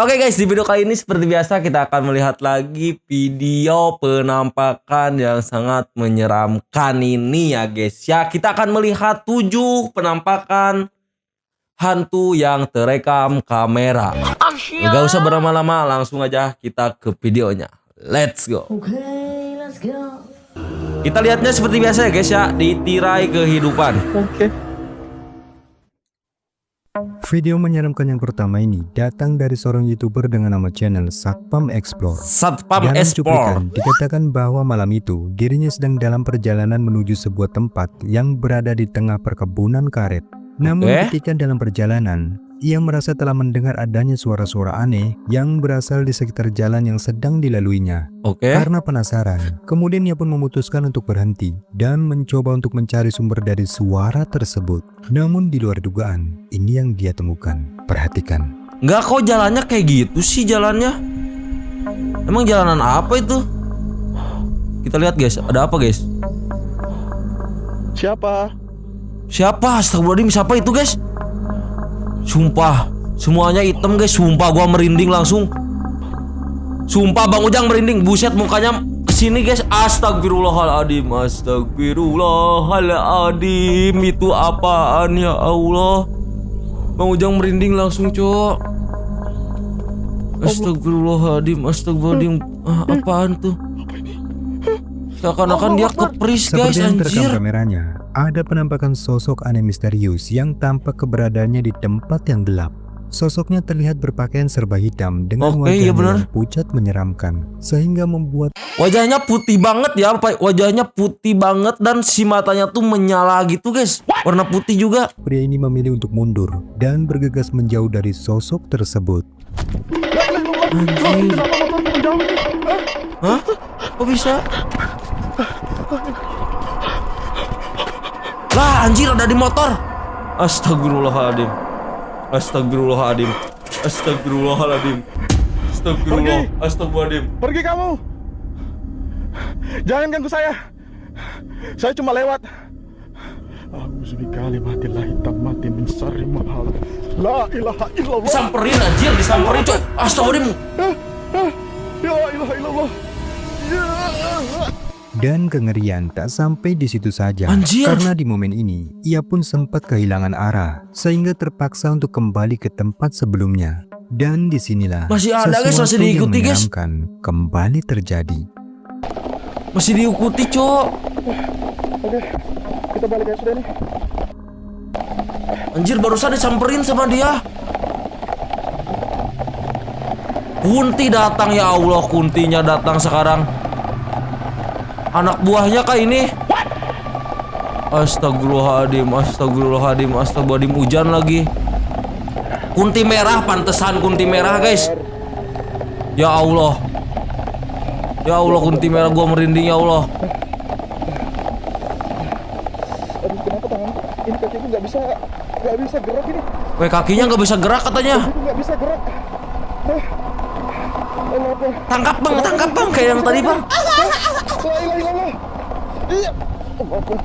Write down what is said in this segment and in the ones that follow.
Oke guys, di video kali ini seperti biasa kita akan melihat lagi video penampakan yang sangat menyeramkan ini ya guys. Ya, kita akan melihat 7 penampakan hantu yang terekam kamera. Nggak usah berlama-lama, langsung aja kita ke videonya. Let's go. Kita lihatnya seperti biasa ya guys ya, di tirai kehidupan. Video menyeramkan yang pertama ini datang dari seorang YouTuber dengan nama channel Satpam Explore. Satpam Dalam Explore. cuplikan dikatakan bahwa malam itu dirinya sedang dalam perjalanan menuju sebuah tempat yang berada di tengah perkebunan karet. Namun ketika dalam perjalanan, ia merasa telah mendengar adanya suara-suara aneh yang berasal di sekitar jalan yang sedang dilaluinya. Karena penasaran, kemudian ia pun memutuskan untuk berhenti dan mencoba untuk mencari sumber dari suara tersebut. Namun di luar dugaan, ini yang dia temukan. Perhatikan. Nggak, kok jalannya kayak gitu sih jalannya? Emang jalanan apa itu? Kita lihat guys, ada apa guys? Siapa? Astagfirullahaladzim, siapa itu guys? Sumpah, semuanya hitam guys. Sumpah gua merinding langsung. Sumpah Bang Ujang merinding. Buset, mukanya kesini guys. Astagfirullahaladzim. Astagfirullahaladzim. Itu apaan ya Allah? Bang Ujang merinding langsung cok. Astagfirullahaladzim. Apaan tuh? Seakan-akan dia kepris guys. Seperti yang terekam Anjir. kameranya, ada penampakan sosok aneh misterius yang tampak keberadaannya di tempat yang gelap. Sosoknya terlihat berpakaian serba hitam dengan wajahnya yang pucat menyeramkan, sehingga membuat wajahnya putih banget ya, wajahnya putih banget dan si matanya tuh menyala gitu guys. Warna putih juga. pria ini memilih untuk mundur dan bergegas menjauh dari sosok tersebut. Anjir. Hah? Kok bisa? Lah anjir, ada di motor. Astagfirullahaladzim. Astagfirullahaladzim. Pergi kamu. Jangan ganggu saya. Saya cuma lewat. A'udzubillahi tammati min syarri ma khalaq. La ilaha illallah. Disamperin anjir, disamperin coy. Astagfirullahaladzim. Ya ilaha illallah. Ya. Dan kengerian tak sampai di situ saja. Anjir. Karena di momen ini ia pun sempat kehilangan arah sehingga terpaksa untuk kembali ke tempat sebelumnya. Dan disinilah Masih ada, guys, masih sesuatu yang diikuti, guys. menyeramkan kembali terjadi. Masih diikuti cok. Oke, kita balik aja sudah nih. Anjir, barusan disamperin sama dia. Kunti datang ya Allah, kuntinya datang sekarang. Anak buahnya kah ini? Astagfirullahaladzim. Hujan lagi. Kunti merah, pantesan kunti merah guys. Ya Allah, kunti merah, gua merinding ya Allah. Aduh, kenapa tangan ini kakiku nggak bisa gerak ini. Kakinya nggak bisa gerak katanya. Kakiku nggak bisa gerak. Allah Akbar. Tangkap bang, kayak yang tadi bang. La ilaha illallah. Iya. Allah Akbar.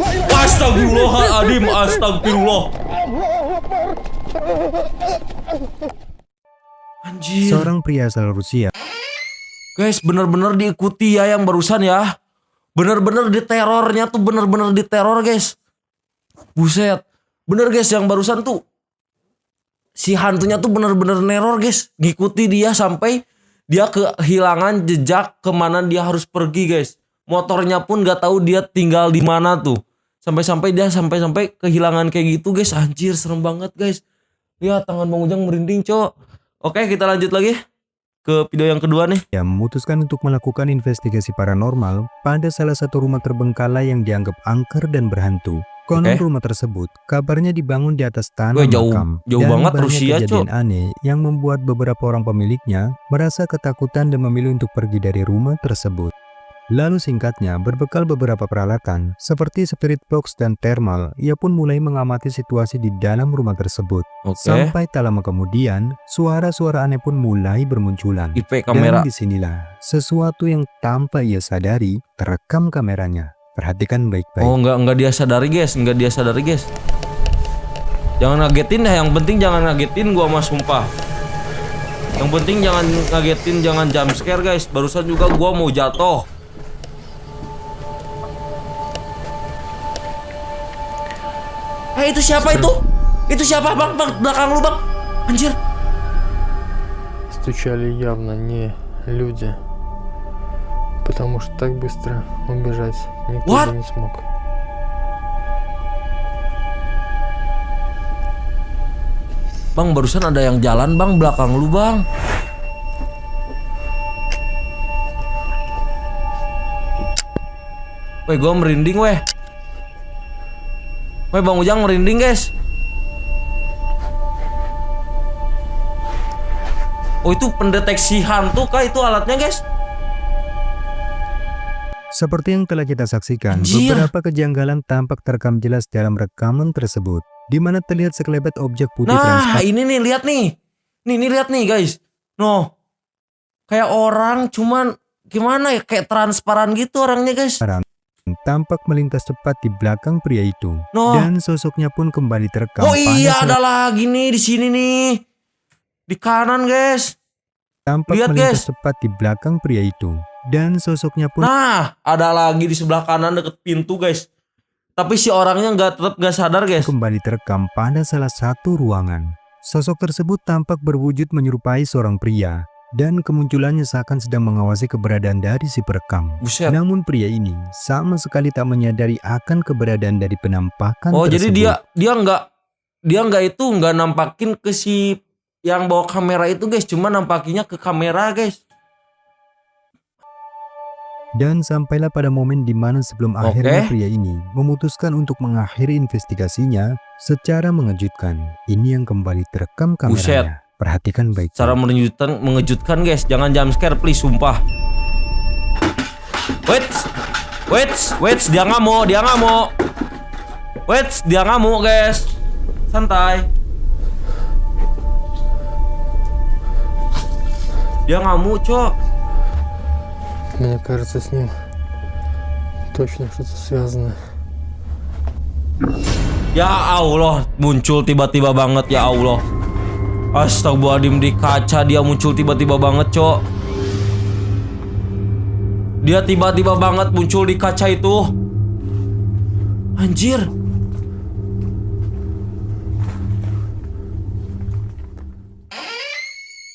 La ilaha Astagfirullahaladzim. Astagfirullah. Allahu Akbar. Anjir. Seorang pria asal Rusia Guys, bener-bener diikuti ya yang barusan ya. Bener-bener diterornya tuh, bener-bener diteror guys. Buset. Bener guys, yang barusan tuh si hantunya tuh bener-bener neror guys. Ngikuti dia sampai dia kehilangan jejak kemana dia harus pergi guys. Motornya pun gak tahu dia tinggal di mana tuh. Sampai-sampai dia sampai kehilangan kayak gitu guys. Anjir, serem banget guys. Lihat tangan Bang Ujang merinding cok. Oke, kita lanjut lagi ke video yang kedua nih. yang memutuskan untuk melakukan investigasi paranormal pada salah satu rumah terbengkalai yang dianggap angker dan berhantu. Konon rumah tersebut kabarnya dibangun di atas tanah makam. Jauh Dan banget banyak Rusia kejadian cok. aneh yang membuat beberapa orang pemiliknya merasa ketakutan dan memilih untuk pergi dari rumah tersebut. Lalu singkatnya, berbekal beberapa peralatan seperti spirit box dan thermal, ia pun mulai mengamati situasi di dalam rumah tersebut. Sampai tak lama kemudian, suara-suara aneh pun mulai bermunculan. IP kamera. Dan disinilah sesuatu yang tanpa ia sadari terekam kameranya. Perhatikan baik-baik. Oh, enggak dia sadari guys, Jangan ngagetin dah, yang penting jangan ngagetin gua mah sumpah. Yang penting jangan ngagetin, jangan jump scare guys. Barusan juga gua mau jatuh. Itu siapa itu? Itu siapa bang? Bang, belakang lu bang. Anjir. Стучали явно не люди, потому что так быстро убежать никто What? бы не смог. Bang, barusan ada yang jalan bang, belakang lu bang. Weh, gua merinding weh. Weh, Bang Ujang merinding guys. Oh, itu pendeteksi hantu kah itu alatnya guys? Seperti yang telah kita saksikan, Anjir. beberapa kejanggalan tampak terekam jelas dalam rekaman tersebut, di mana terlihat sekelebat objek putih Nah, transparan ini nih, lihat nih. Nih lihat nih guys. No. Kayak orang cuman gimana ya, kayak transparan gitu orangnya guys. tampak melintas cepat di belakang pria itu, No. dan sosoknya pun kembali terekam. Oh iya, pada ada lagi nih di sini nih. Di kanan guys. tampak lihat, melintas guys. cepat di belakang pria itu, dan sosoknya pun Nah, ada lagi di sebelah kanan deket pintu guys. Tapi si orangnya tetap nggak sadar guys. kembali terekam pada salah satu ruangan. Sosok tersebut tampak berwujud menyerupai seorang pria, dan kemunculannya seakan sedang mengawasi keberadaan dari si perekam. Buset. Namun pria ini sama sekali tak menyadari akan keberadaan dari penampakan Oh, tersebut. jadi dia nggak nampakin ke si yang bawa kamera itu guys, cuma nampakinya ke kamera guys. Dan sampailah pada momen di mana sebelum akhirnya pria ini memutuskan untuk mengakhiri investigasinya secara mengejutkan. Ini yang kembali terekam kameranya. Perhatikan baik. Cara mengejutkan guys, jangan jump scare please, sumpah. Wait, dia ngamuk. Wait, dia ngamuk guys. Santai. Dia ngamuk, cok. Мне кажется, с ним точно что-то связано. Ya Allah, muncul tiba-tiba banget ya Allah. Astagfirullahaladzim, di kaca dia muncul tiba-tiba banget, cok. Dia tiba-tiba banget muncul di kaca itu. Anjir.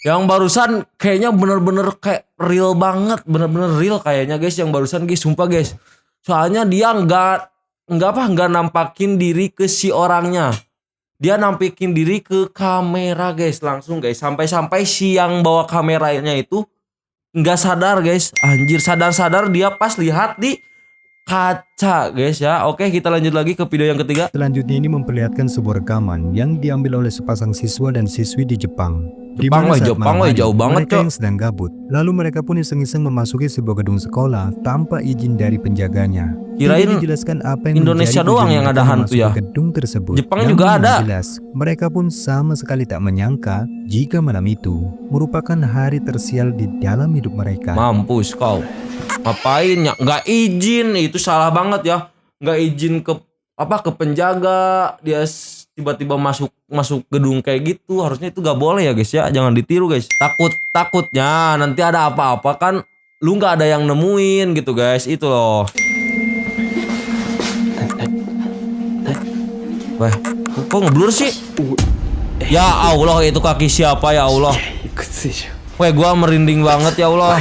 Yang barusan kayaknya bener-bener kayak real banget, bener-bener real kayaknya guys, yang barusan guys, sumpah guys. Soalnya dia nggak nampakin diri ke si orangnya. Dia nampakin diri ke kamera guys, langsung guys. Sampai-sampai si yang bawa kameranya itu nggak sadar guys. Anjir, sadar-sadar dia pas lihat di kaca guys ya. Oke, kita lanjut lagi ke video yang ketiga. Selanjutnya ini memperlihatkan sebuah rekaman yang diambil oleh sepasang siswa dan siswi di Jepang. Jepang Di mana saat Jepang malam hari, jauh banget, mereka Cok. yang sedang gabut. Lalu mereka pun iseng-iseng memasuki sebuah gedung sekolah tanpa izin dari penjaganya. Kirain Tidak dijelaskan apa yang Indonesia menjadi doang tujuan yang mereka ada hantu memasuki ya. gedung tersebut. Jepang Namun juga yang ada. jelas, mereka pun sama sekali tak menyangka jika malam itu merupakan hari tersial di dalam hidup mereka. Mampus kau. Ngapain ya? Nggak izin, itu salah banget ya. Nggak izin ke penjaga, dia tiba-tiba masuk gedung kayak gitu. Harusnya itu nggak boleh ya guys ya, jangan ditiru guys. Takutnya nanti ada apa-apa kan lu nggak ada yang nemuin gitu guys, itu loh. Wah, kok ngeblur sih? Ya Allah, itu kaki siapa ya Allah? Weh, gua merinding banget ya Allah.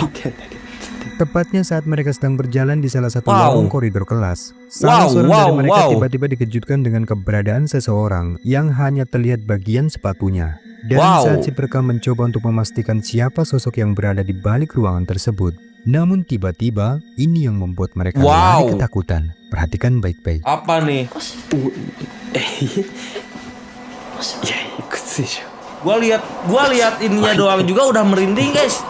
Tepatnya saat mereka sedang berjalan di salah satu Wow. lorong koridor kelas, salah seorang Wow, dari mereka wow. tiba-tiba dikejutkan dengan keberadaan seseorang yang hanya terlihat bagian sepatunya. Dan Wow. saat si perekam mencoba untuk memastikan siapa sosok yang berada di balik ruangan tersebut, namun tiba-tiba ini yang membuat mereka Wow. lari ketakutan. Perhatikan baik-baik. Apa nih? Gua lihat ininya doang juga udah merinding guys.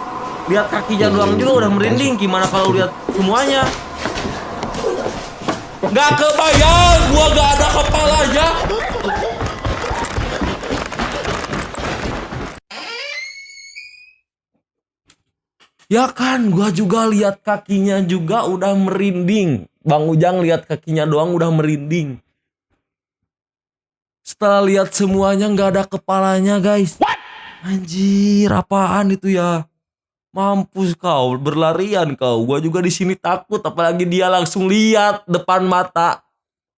Lihat kakinya doang juga udah merinding. Gimana kalau lihat semuanya? Gak kebayang, gua gak ada kepalanya. Ya kan, gua juga lihat kakinya juga udah merinding. Bang Ujang lihat kakinya doang udah merinding. Setelah lihat semuanya nggak ada kepalanya guys. Anjir, apaan itu ya? Mampus kau, berlarian kau. Gua juga di sini takut, apalagi dia langsung lihat depan mata.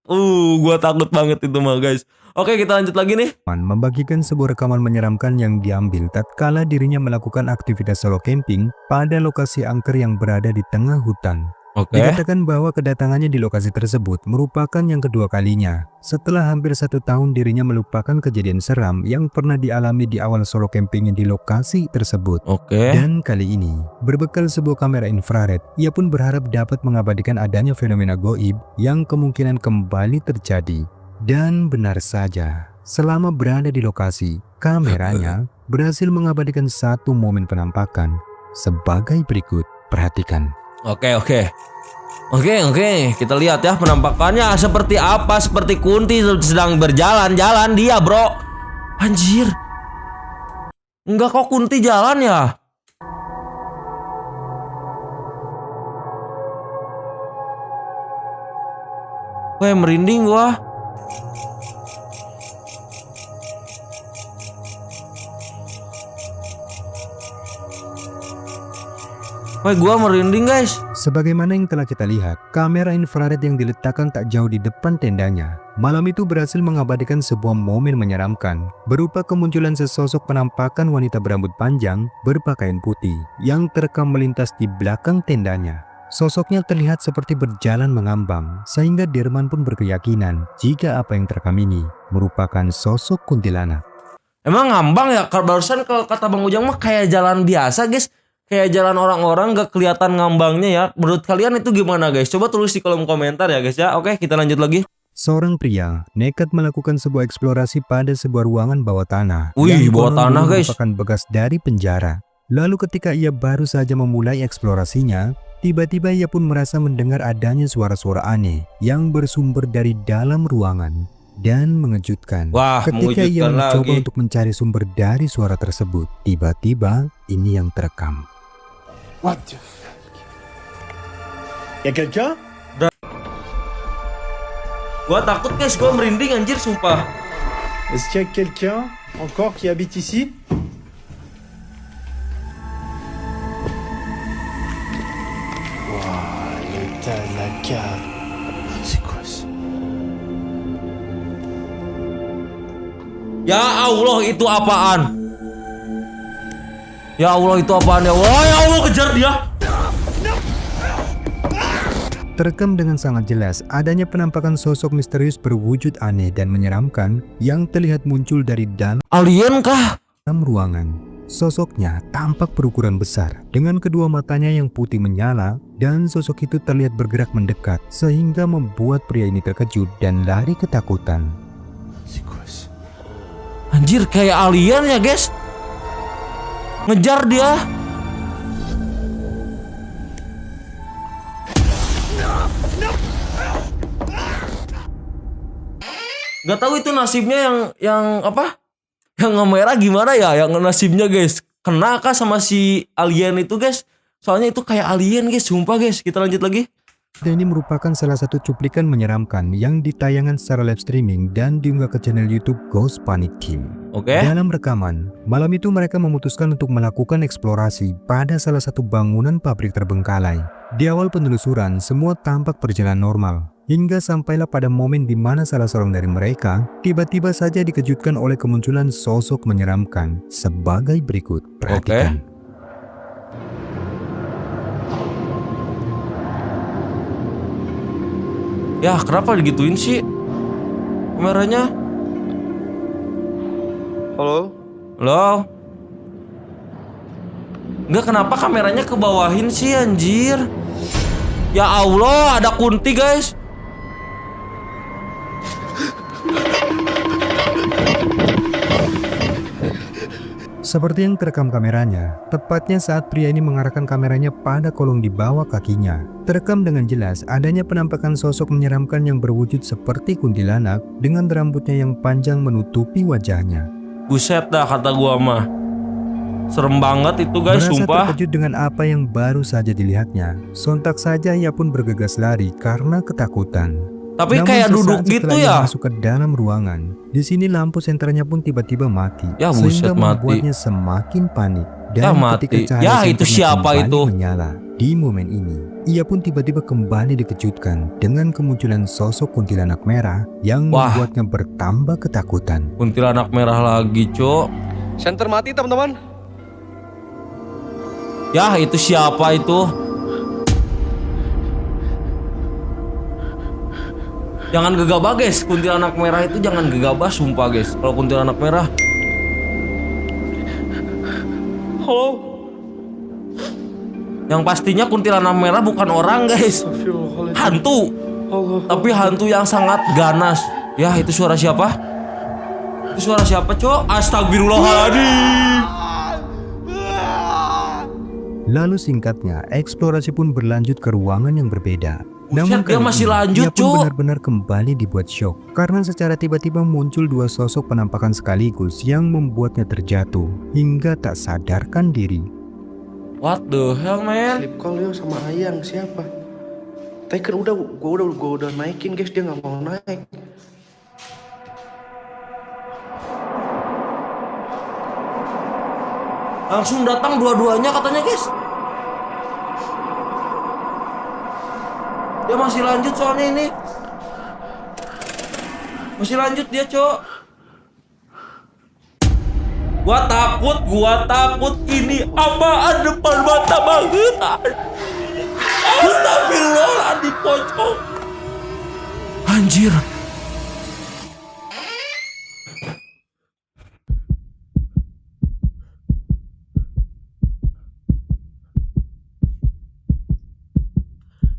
Gua takut banget itu mah, guys. Oke, kita lanjut lagi nih. Membagikan sebuah rekaman menyeramkan yang diambil tatkala dirinya melakukan aktivitas solo camping pada lokasi angker yang berada di tengah hutan. Oke. Dikatakan bahwa kedatangannya di lokasi tersebut merupakan yang kedua kalinya. Setelah hampir 1 tahun dirinya melupakan kejadian seram yang pernah dialami di awal solo campingnya di lokasi tersebut. Oke. Dan kali ini, berbekal sebuah kamera infrared, ia pun berharap dapat mengabadikan adanya fenomena goib yang kemungkinan kembali terjadi. Dan benar saja, selama berada di lokasi, kameranya berhasil mengabadikan satu momen penampakan sebagai berikut. Perhatikan. Oke. Kita lihat ya penampakannya seperti apa. Seperti Kunti sedang berjalan-jalan dia, bro. Anjir. Enggak kok Kunti jalan ya? Weh, merinding gua. Wah, gua merinding, guys. Sebagaimana yang telah kita lihat, kamera infrared yang diletakkan tak jauh di depan tendanya malam itu berhasil mengabadikan sebuah momen menyeramkan berupa kemunculan sesosok penampakan wanita berambut panjang berpakaian putih yang terekam melintas di belakang tendanya. Sosoknya terlihat seperti berjalan mengambang, sehingga Dirman pun berkeyakinan jika apa yang terekam ini merupakan sosok kuntilanak. Emang ngambang ya? Barusan kalau kata Bang Ujang mah kayak jalan biasa, guys. Kayak jalan orang-orang, gak kelihatan ngambangnya ya. Menurut kalian itu gimana, guys? Coba tulis di kolom komentar ya, guys ya. Oke, kita lanjut lagi. Seorang pria nekat melakukan sebuah eksplorasi pada sebuah ruangan bawah tanah. Wih, yang bawah konon tanah, dulu guys. merupakan bekas dari penjara. Lalu ketika ia baru saja memulai eksplorasinya, tiba-tiba ia pun merasa mendengar adanya suara-suara aneh yang bersumber dari dalam ruangan. Dan mengejutkan, Wah, ketika ia mengejutkan mencoba lagi untuk mencari sumber dari suara tersebut, tiba-tiba ini yang terekam. What the fuck? Y'a quelqu'un? Gua takut, guys. Gua merinding anjir, sumpah. Est-ce qu'il y a quelqu'un encore qui habite ici? Waouh, l'état de la cave. C'est quoi ça? Ya Allah, itu apaan? Ya Allah, itu apaan ya? Wah, ya Allah, kejar dia. Terekam dengan sangat jelas adanya penampakan sosok misterius berwujud aneh dan menyeramkan yang terlihat muncul dari dalam Alien kah? ruangan. Sosoknya tampak berukuran besar dengan kedua matanya yang putih menyala, dan sosok itu terlihat bergerak mendekat sehingga membuat pria ini terkejut dan lari ketakutan. C'est quoi ça? Anjir, kayak alien ya, guys. Ngejar dia. Gak tahu itu nasibnya yang apa? Yang ngemerah gimana ya? Yang nasibnya, guys. Kena kah sama si alien itu, guys? Soalnya itu kayak alien, guys. Sumpah, guys. Kita lanjut lagi. Dan ini merupakan salah satu cuplikan menyeramkan yang ditayangkan secara live streaming dan diunggah ke channel YouTube Ghost Panic Team. Oke. Dalam rekaman, malam itu mereka memutuskan untuk melakukan eksplorasi pada salah satu bangunan pabrik terbengkalai. Di awal penelusuran, semua tampak berjalan normal. Hingga sampailah pada momen di mana salah seorang dari mereka tiba-tiba saja dikejutkan oleh kemunculan sosok menyeramkan sebagai berikut. Perhatikan. Ya, kenapa digituin sih kameranya? Halo? Halo? Enggak, kenapa kameranya ke bawahin sih, anjir? Ya Allah, ada Kunti, guys. Seperti yang terekam kameranya, tepatnya saat pria ini mengarahkan kameranya pada kolong di bawah kakinya. Terekam dengan jelas adanya penampakan sosok menyeramkan yang berwujud seperti kuntilanak dengan rambutnya yang panjang menutupi wajahnya. Buset dah, kata gua mah. Serem banget itu, guys, Merasa sumpah. terkejut dengan apa yang baru saja dilihatnya, sontak saja ia pun bergegas lari karena ketakutan. Tapi Namun kayak sesaat duduk setelah gitu ia ya. masuk ke dalam ruangan, di sini lampu senternya pun tiba-tiba mati, Ya, buset, sehingga mati. membuatnya semakin panik. Ya, Dan mati. ketika cahaya Ya, itu senternya siapa kembali itu? menyala, di momen ini ia pun tiba-tiba kembali dikejutkan dengan kemunculan sosok kuntilanak merah yang Wah. membuatnya bertambah ketakutan. Kuntilanak merah lagi, Cok. Center mati teman-teman. Ya, itu siapa itu? Jangan gegabah, guys. Kuntilanak merah itu jangan gegabah, sumpah, guys. Kalau kuntilanak merah. Halo. Yang pastinya kuntilanak merah bukan orang, guys. Astagfirullahaladzim. Hantu. Allah. Tapi hantu yang sangat ganas. Ya, itu suara siapa? Itu suara siapa, Cok? Astagfirullahaladzim. Lalu singkatnya, eksplorasi pun berlanjut ke ruangan yang berbeda. Buset, dia kali masih ini, lanjut, ia pun Cuk. benar-benar kembali dibuat syok karena secara tiba-tiba muncul dua sosok penampakan sekaligus yang membuatnya terjatuh hingga tak sadarkan diri. What the hell, man? Sleep call yo sama Ayang siapa? Tapi kan gua udah naikin guys, dia nggak mau naik. Langsung datang dua-duanya katanya, guys. Dia masih lanjut soalnya ini. Masih lanjut dia, Cok. Gua takut ini apaan depan mata banget. Astagfirullahaladzim, pocong. Anjir.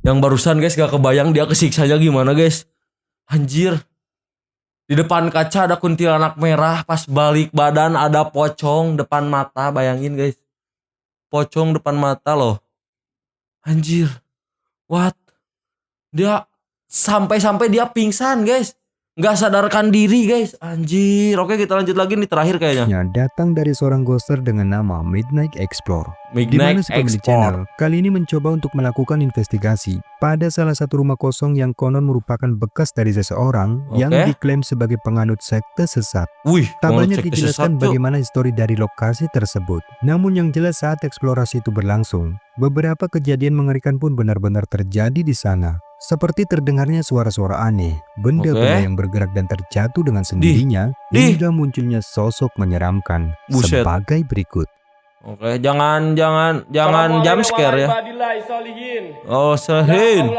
Yang barusan, guys, gak kebayang dia kesiksanya gimana, guys. Anjir. Di depan kaca ada kuntilanak merah, pas balik badan ada pocong depan mata, bayangin, guys. Pocong depan mata loh. Anjir. What? Dia sampai-sampai dia pingsan, guys. Nggak sadarkan diri, guys. Anjir. Oke, kita lanjut lagi nih, terakhir kayaknya. Datang dari seorang ghoster dengan nama Midnight Explore. Di Midnight mana si pemilik channel kali ini mencoba untuk melakukan investigasi pada salah satu rumah kosong yang konon merupakan bekas dari seseorang yang Oke. diklaim sebagai penganut sekte sesat. Wih, Tak mau banyak cek dijelaskan sesat, Cuk. bagaimana histori dari lokasi tersebut. Namun yang jelas saat eksplorasi itu berlangsung, beberapa kejadian mengerikan pun benar-benar terjadi di sana. Seperti terdengarnya suara-suara aneh, benda-benda Oke. yang bergerak dan terjatuh dengan sendirinya, Di. hingga munculnya sosok menyeramkan Buset. sebagai berikut. Oke, jangan jump scare ya. Oh, sehin.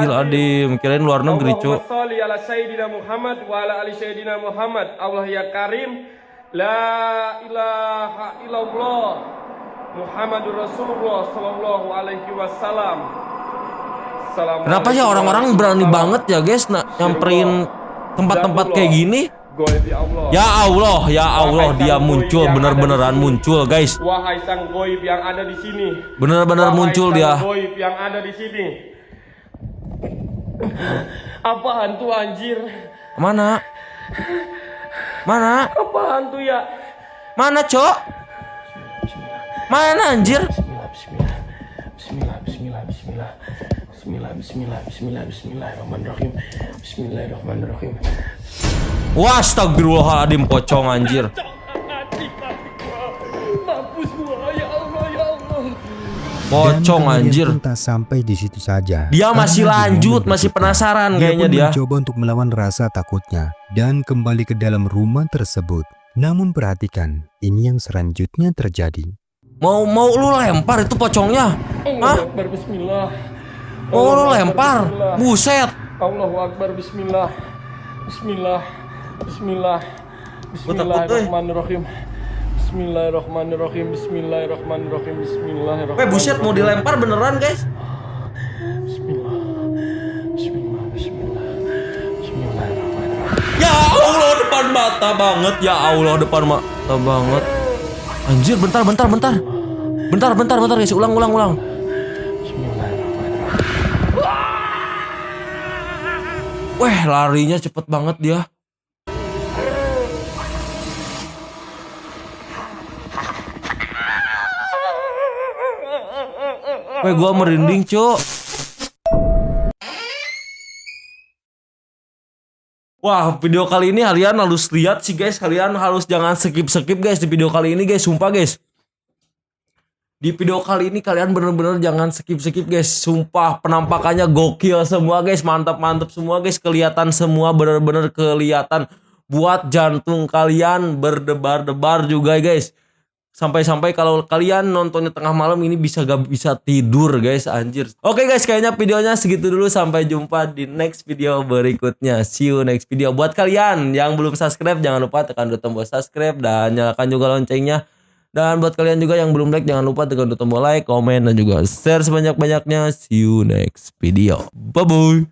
Adim, kirain luar negeri, Cuk. Sholli ala Sayyidina Muhammad wa ala ali Sayyidina Muhammad. Allah ya Karim, la ilaha illallah, Muhammadur Rasulullah sallallahu alaihi wasallam. Kenapa sih orang-orang berani banget ya, guys, nyamperin tempat-tempat kayak gini? Goib ya Allah. Ya Allah, dia muncul, bener-beneran muncul, guys. Wahai sang goib yang ada di sini. Bener-bener Wahai muncul sang dia. Goib yang ada di sini. Apa hantu anjir? Mana? Mana? Apa hantu ya? Mana, Cok? Mana, anjir? Bismillahirrahmanirrahim. Bismillahirrahmanirrahim. Wah, astagfirullahaladzim, pocong, anjir. Mampus gua, ya Allah, ya Allah. Pocong, Dan kemudian anjir. pun tak sampai di situ saja. Dia masih Karena di lanjut, momen masih berikutnya, penasaran dia kayaknya pun dia. mencoba untuk melawan rasa takutnya dan kembali ke dalam rumah tersebut. Namun perhatikan, ini yang selanjutnya terjadi. Mau lu lempar itu pocongnya? Hah? Allahu Akbar, bismillah. Mau lu Allahu Akbar, lempar? bismillah. Buset. Allahu Akbar, bismillah. Bismillah. Bismillah. Gua takut, Bismillahirrahmanirrahim. Bismillahirrahmanirrahim. Bismillahirrahmanirrahim. Bismillahirrahmanirrahim. Buset, mau dilempar beneran, guys? Bismillah. Bismillah. Bismillah. Bismillahirrahmanirrahim. Ya Allah, depan mata banget. Ya Allah, depan mata banget. Anjir, bentar, guys. Ulang. Weh, larinya cepet banget dia. Weh, gua merinding, Cuk. Wah, video kali ini kalian harus lihat sih guys. Kalian harus jangan skip-skip guys di video kali ini guys. Sumpah guys. Di video kali ini kalian bener-bener jangan skip-skip guys. Sumpah penampakannya gokil semua guys. Mantap-mantap semua guys. Kelihatan semua, bener-bener kelihatan. Buat jantung kalian berdebar-debar juga guys. Sampai-sampai kalau kalian nontonnya tengah malam ini gak bisa tidur guys, anjir. Oke guys, kayaknya videonya segitu dulu. Sampai jumpa di next video berikutnya. See you next video. Buat kalian yang belum subscribe, jangan lupa tekan tombol subscribe dan nyalakan juga loncengnya. Dan buat kalian juga yang belum like, jangan lupa tekan tombol like, komen, dan juga share sebanyak-banyaknya. See you next video. Bye-bye.